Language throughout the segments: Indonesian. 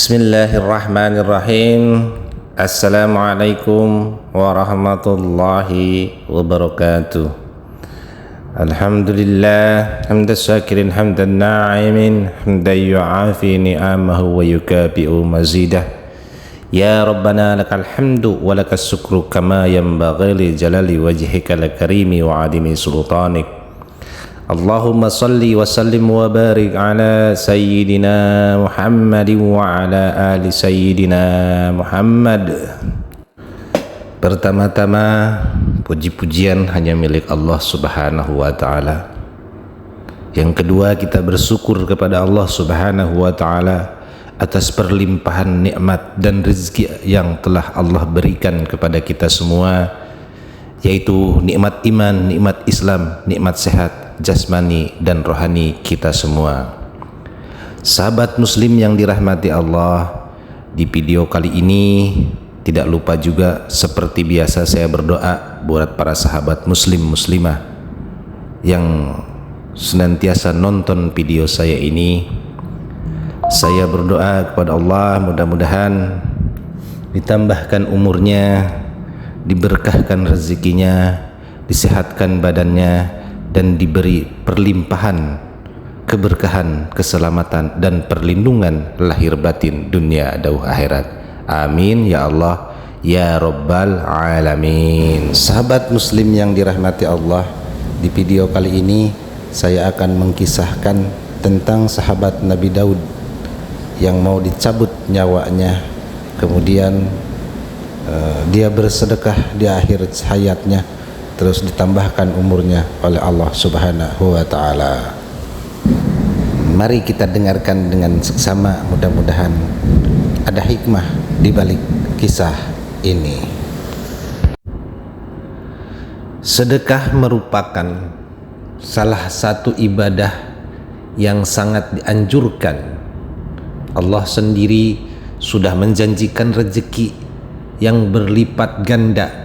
Bismillahirrahmanirrahim. Assalamualaikum warahmatullahi wabarakatuh. Alhamdulillah hamdan syakirin hamdan na'imin hamdan yu'afi ni'amahu wa yukabi'u mazidah. Ya Rabbana lakal hamdu wa lakas syukru kama yanbaghi li jalali wajhikal karimi wa adimi sultanik. Allahumma salli wa sallim wa barik ala sayyidina Muhammadin wa ala ali sayyidina Muhammad. Pertama-tama, puji-pujian hanya milik Allah Subhanahu wa ta'ala. Yang kedua, kita bersyukur kepada Allah Subhanahu wa ta'ala atas perlimpahan nikmat dan rezeki yang telah Allah berikan kepada kita semua, yaitu nikmat iman, nikmat Islam, nikmat sehat jasmani dan rohani kita semua. Sahabat muslim yang dirahmati Allah, di video kali ini tidak lupa juga seperti biasa saya berdoa buat para sahabat muslim muslimah yang senantiasa nonton video saya ini. Saya berdoa kepada Allah, mudah-mudahan ditambahkan umurnya, diberkahkan rezekinya, disehatkan badannya, dan diberi perlimpahan keberkahan, keselamatan dan perlindungan lahir batin dunia dauh akhirat. Amin ya Allah ya Rabbal Alamin. Sahabat muslim yang dirahmati Allah, di video kali ini saya akan mengkisahkan tentang sahabat Nabi Daud yang mau dicabut nyawanya, kemudian dia bersedekah di akhir hayatnya, terus ditambahkan umurnya oleh Allah Subhanahu wa ta'ala. Mari kita dengarkan dengan seksama, mudah-mudahan ada hikmah di balik kisah ini. Sedekah merupakan salah satu ibadah yang sangat dianjurkan. Allah sendiri sudah menjanjikan rezeki yang berlipat ganda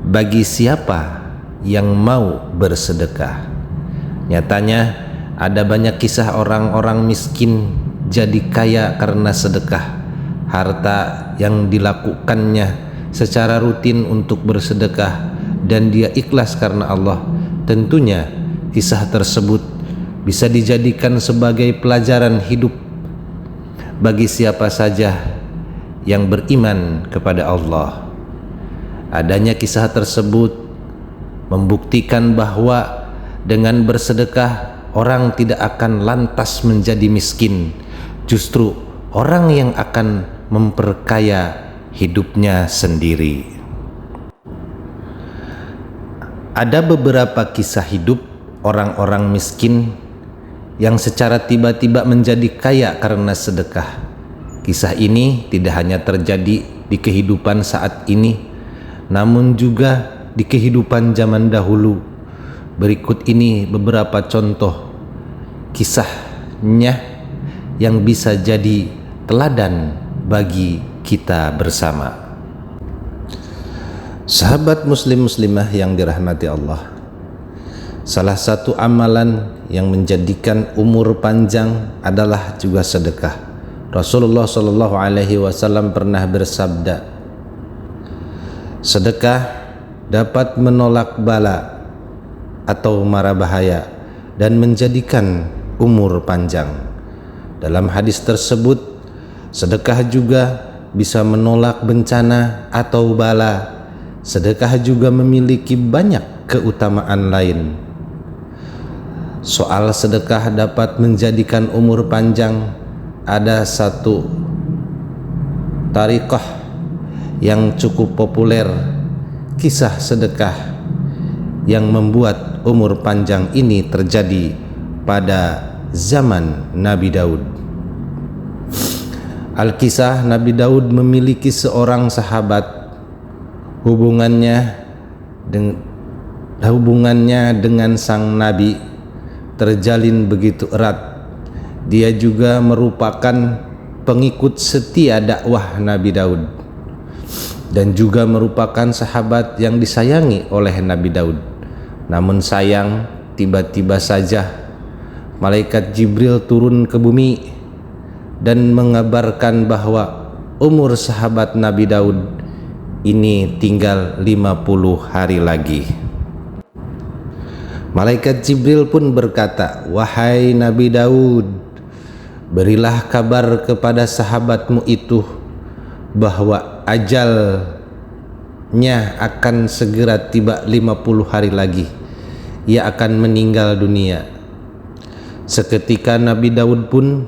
bagi siapa yang mau bersedekah. Nyatanya ada banyak kisah orang-orang miskin jadi kaya karena sedekah. Harta yang dilakukannya secara rutin untuk bersedekah dan dia ikhlas karena Allah. Tentunya kisah tersebut bisa dijadikan sebagai pelajaran hidup bagi siapa saja yang beriman kepada Allah. Adanya kisah tersebut membuktikan bahwa dengan bersedekah orang tidak akan lantas menjadi miskin. Justru orang yang akan memperkaya hidupnya sendiri. Ada beberapa kisah hidup orang-orang miskin yang secara tiba-tiba menjadi kaya karena sedekah. Kisah ini tidak hanya terjadi di kehidupan saat ini, namun juga di kehidupan zaman dahulu. Berikut ini beberapa contoh kisahnya yang bisa jadi teladan bagi kita bersama. Sahabat muslim muslimah yang dirahmati Allah, salah satu amalan yang menjadikan umur panjang adalah juga sedekah. Rasulullah SAW pernah bersabda, sedekah dapat menolak bala atau mara bahaya dan menjadikan umur panjang. Dalam hadis tersebut, sedekah juga bisa menolak bencana atau bala. Sedekah juga memiliki banyak keutamaan lain. Soal sedekah dapat menjadikan umur panjang, ada satu tariqah yang cukup populer, kisah sedekah yang membuat umur panjang ini terjadi pada zaman Nabi Daud. Al-Kisah Nabi Daud memiliki seorang sahabat. Hubungannya dengan sang Nabi terjalin begitu erat. Dia juga merupakan pengikut setia dakwah Nabi Daud dan juga merupakan sahabat yang disayangi oleh Nabi Daud. Namun sayang, tiba-tiba saja malaikat Jibril turun ke bumi dan mengabarkan bahwa umur sahabat Nabi Daud ini tinggal 50 hari lagi. Malaikat Jibril pun berkata, "Wahai Nabi Daud, berilah kabar kepada sahabatmu itu bahwa ajalnya akan segera tiba 50 hari lagi. Ia akan meninggal dunia." Seketika Nabi Daud pun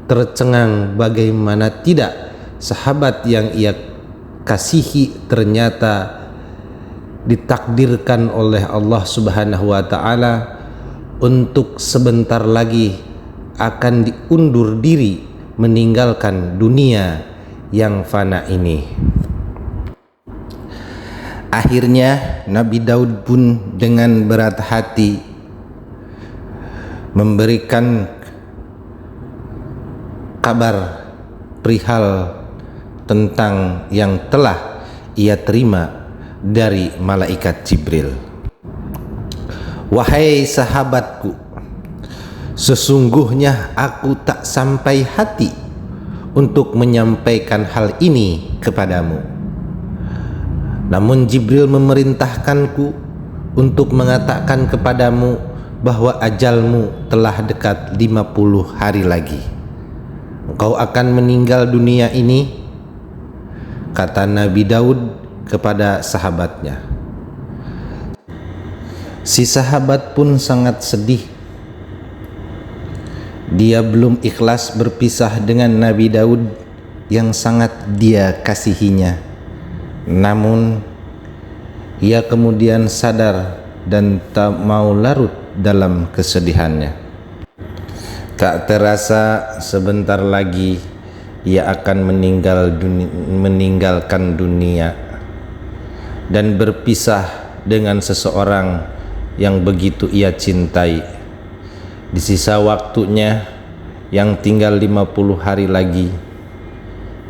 tercengang, bagaimana tidak sahabat yang ia kasihi ternyata ditakdirkan oleh Allah Subhanahu wa taala untuk sebentar lagi akan diundur diri meninggalkan dunia yang fana ini. Akhirnya Nabi Daud pun dengan berat hati memberikan kabar perihal tentang yang telah ia terima dari malaikat Jibril. "Wahai sahabatku, sesungguhnya aku tak sampai hati untuk menyampaikan hal ini kepadamu. Namun Jibril memerintahkanku untuk mengatakan kepadamu bahwa ajalmu telah dekat 50 hari lagi. Engkau akan meninggal dunia ini," kata Nabi Daud kepada sahabatnya. Si sahabat pun sangat sedih. Dia belum ikhlas berpisah dengan Nabi Daud yang sangat dia kasihinya. Namun ia kemudian sadar dan tak mau larut dalam kesedihannya. Tak terasa sebentar lagi ia akan meninggalkan dunia dan berpisah dengan seseorang yang begitu ia cintai. Di sisa waktunya yang tinggal 50 hari lagi,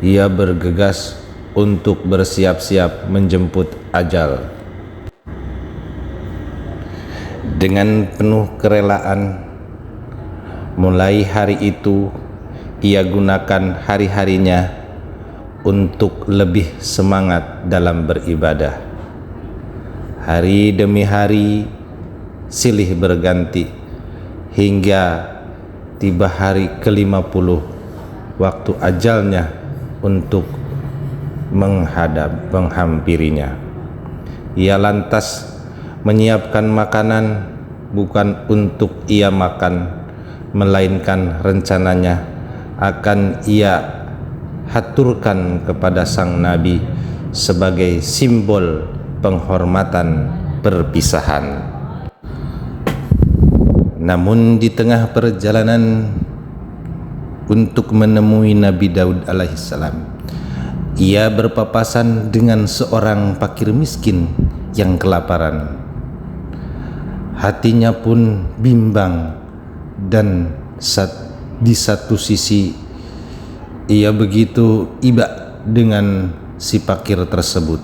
ia bergegas untuk bersiap-siap menjemput ajal. Dengan penuh kerelaan, mulai hari itu ia gunakan hari-harinya untuk lebih semangat dalam beribadah. Hari demi hari silih berganti hingga tiba hari ke-50, waktu ajalnya untuk menghampirinya. Ia lantas menyiapkan makanan bukan untuk ia makan, melainkan rencananya akan ia haturkan kepada sang Nabi sebagai simbol penghormatan perpisahan. Namun di tengah perjalanan untuk menemui Nabi Daud alaihissalam, ia berpapasan dengan seorang fakir miskin yang kelaparan. Hatinya pun bimbang dan di satu sisi ia begitu iba dengan si fakir tersebut.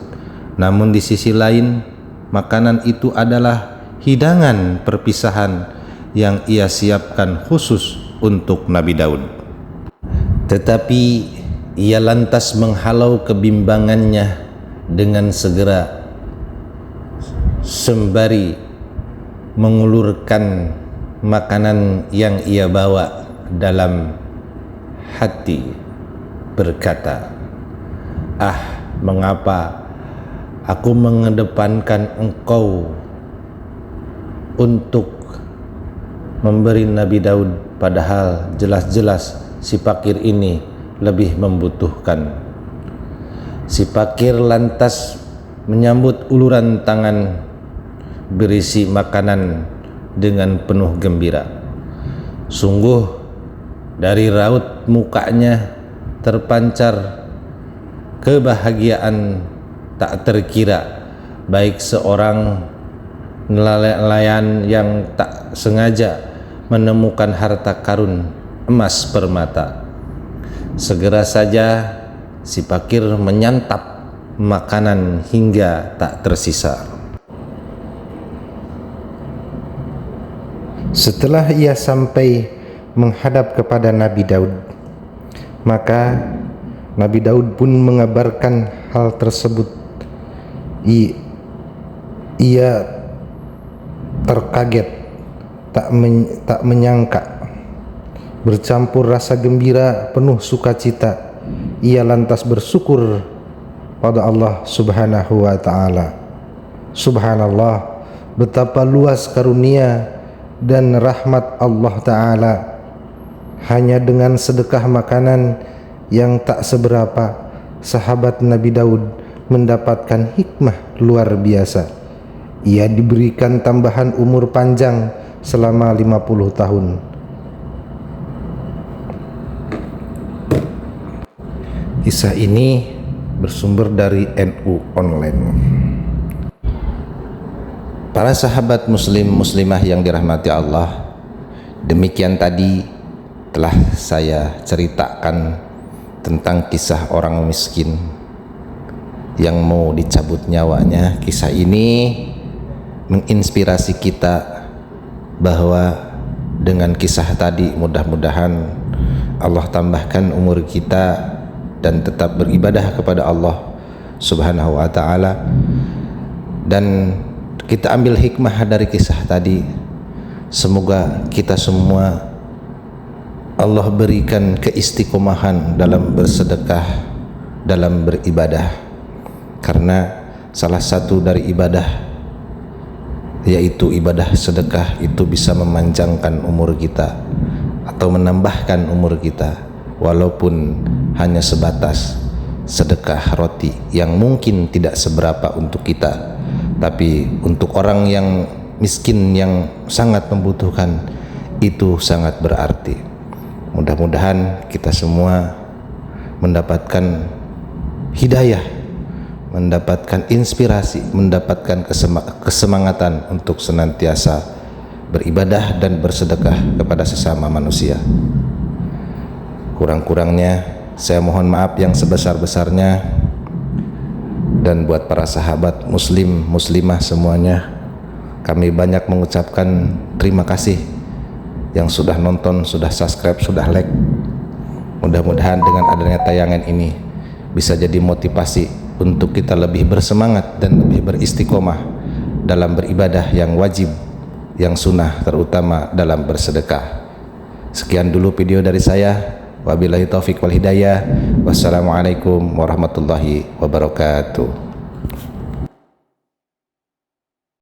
Namun di sisi lain, makanan itu adalah hidangan perpisahan yang ia siapkan khusus untuk Nabi Daud. Tetapi ia lantas menghalau kebimbangannya dengan segera sembari mengulurkan makanan yang ia bawa dalam hati, berkata, mengapa aku mengedepankan engkau untuk memberi Nabi Daud, padahal jelas-jelas si fakir ini lebih membutuhkan." Si fakir lantas menyambut uluran tangan berisi makanan dengan penuh gembira. Sungguh dari raut mukanya terpancar kebahagiaan tak terkira, baik seorang nelayan yang tak sengaja menemukan harta karun emas permata. Segera saja si fakir menyantap makanan hingga tak tersisa. Setelah ia sampai menghadap kepada Nabi Daud, Maka Nabi Daud pun mengabarkan hal tersebut. Ia terkaget, tak menyangka, bercampur rasa gembira penuh sukacita. Ia lantas bersyukur pada Allah Subhanahu wa ta'ala. Subhanallah, betapa luas karunia dan rahmat Allah Ta'ala. Hanya dengan sedekah makanan yang tak seberapa, sahabat Nabi Daud mendapatkan hikmah luar biasa. Ia diberikan tambahan umur panjang selama 50 tahun. Kisah ini bersumber dari NU Online. Para sahabat muslim muslimah yang dirahmati Allah, demikian tadi telah saya ceritakan tentang kisah orang miskin yang mau dicabut nyawanya. Kisah ini menginspirasi kita bahwa dengan kisah tadi mudah-mudahan Allah tambahkan umur kita dan tetap beribadah kepada Allah Subhanahu wa ta'ala. Dan kita ambil hikmah dari kisah tadi. Semoga kita semua Allah berikan keistiqomahan dalam bersedekah, dalam beribadah. Karena salah satu dari ibadah, yaitu ibadah sedekah, itu bisa memanjangkan umur kita atau menambahkan umur kita, walaupun hanya sebatas sedekah roti yang mungkin tidak seberapa untuk kita, tapi untuk orang yang miskin yang sangat membutuhkan itu sangat berarti. Mudah-mudahan kita semua mendapatkan hidayah, mendapatkan inspirasi, mendapatkan kesemangatan untuk senantiasa beribadah dan bersedekah kepada sesama manusia. Kurang-kurangnya saya mohon maaf yang sebesar-besarnya. Dan buat para sahabat muslim muslimah semuanya, kami banyak mengucapkan terima kasih yang sudah nonton, sudah subscribe, sudah like. Mudah-mudahan dengan adanya tayangan ini bisa jadi motivasi untuk kita lebih bersemangat dan lebih beristiqomah dalam beribadah yang wajib, yang sunnah, terutama dalam bersedekah. Sekian dulu video dari saya. Wabillahi taufiq wal hidayah. Wassalamualaikum warahmatullahi wabarakatuh.